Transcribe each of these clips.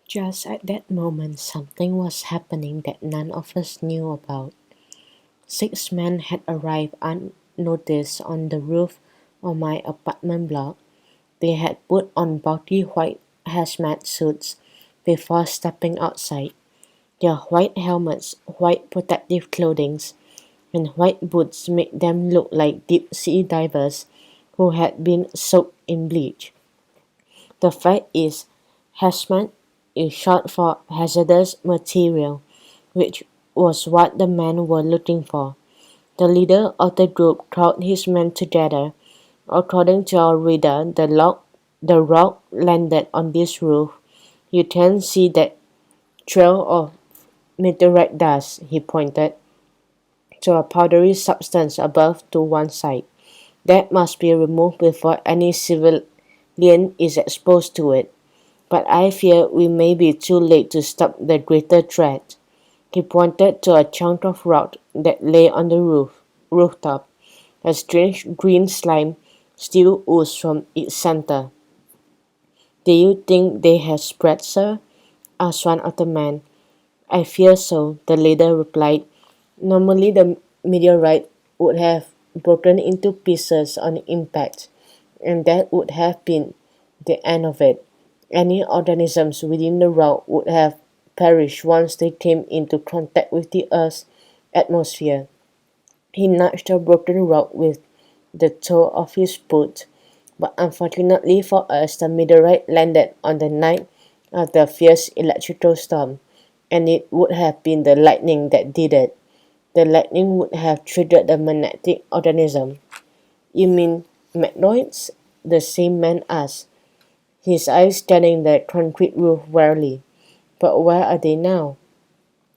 Just at that moment, something was happening that none of us knew about. 6 men had arrived unnoticed on the roof of my apartment block. They had put on bulky white hazmat suits before stepping outside. Their white helmets, white protective clothing, and white boots made them look like deep-sea divers who had been soaked in bleach. The fact is, hazmat is short for hazardous material, which was what the men were looking for. The leader of the group called his men together. According to our reader, the rock landed on this roof. You can see that trail of meteorite dust, he pointed to a powdery substance above to one side. That must be removed before any civilian is exposed to it. But I fear we may be too late to stop the greater threat. He pointed to a chunk of rock that lay on the rooftop. A strange green slime still oozed from its center. "Do you think they have spread, sir?" asked one of the men. "I fear so," the leader replied. "Normally the meteorite would have broken into pieces on impact, and that would have been the end of it. Any organisms within the rock would have perished once they came into contact with the Earth's atmosphere." He nudged the broken rock with the toe of his boot, but unfortunately for us, the meteorite landed on the night of the fierce electrical storm, and it would have been the lightning that did it. The lightning would have triggered the magnetic organism. "You mean magnoids?" the same man asked, his eyes scanning the concrete roof warily. "But where are they now?"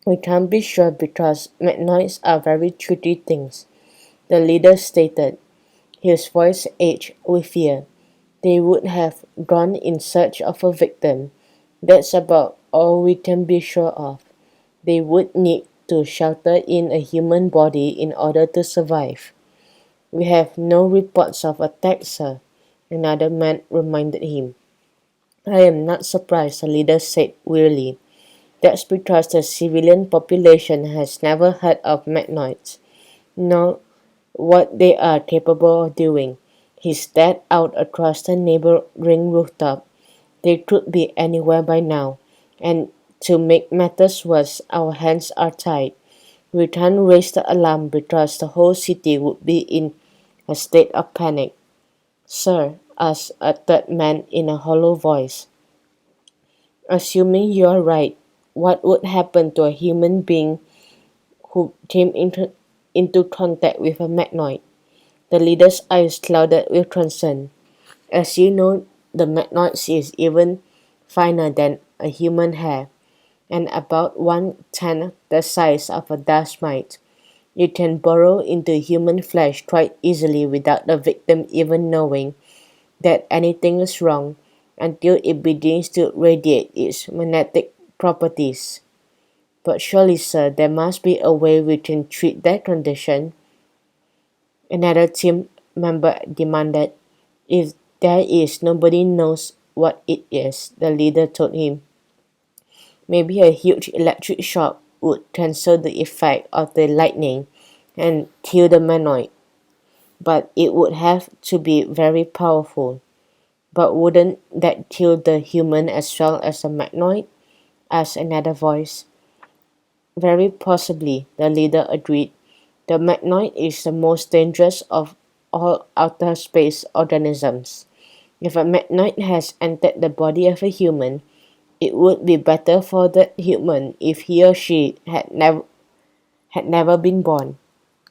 "We can't be sure because magnoids are very tricky things," the leader stated, his voice edged with fear. "They would have gone in search of a victim. That's about all we can be sure of. They would need to shelter in a human body in order to survive." "We have no reports of attacks, sir," another man reminded him. "I am not surprised," the leader said wearily. "That's because the civilian population has never heard of magnoids, nor what they are capable of doing." He stared out across the neighboring rooftop. "They could be anywhere by now, and to make matters worse, our hands are tied. We can't raise the alarm because the whole city would be in a state of panic." "Sir," asked a third man in a hollow voice, "assuming you are right, what would happen to a human being who came into contact with a magnoid?" The leader's eyes clouded with concern. "As you know, the magnoid is even finer than a human hair, and about 1/10 the size of a dust mite. It can burrow into human flesh quite easily without the victim even knowing that anything is wrong until it begins to radiate its magnetic properties." "But surely, sir, there must be a way we can treat that condition," another team member demanded. "If there is, nobody knows what it is," the leader told him. "Maybe a huge electric shock would cancel the effect of the lightning and kill the magnoid, but it would have to be very powerful." "But wouldn't that kill the human as well as the magnoid?" asked another voice. "Very possibly," the leader agreed. "The magnoid is the most dangerous of all outer space organisms. If a magnoid has entered the body of a human, it would be better for that human if he or she had never been born."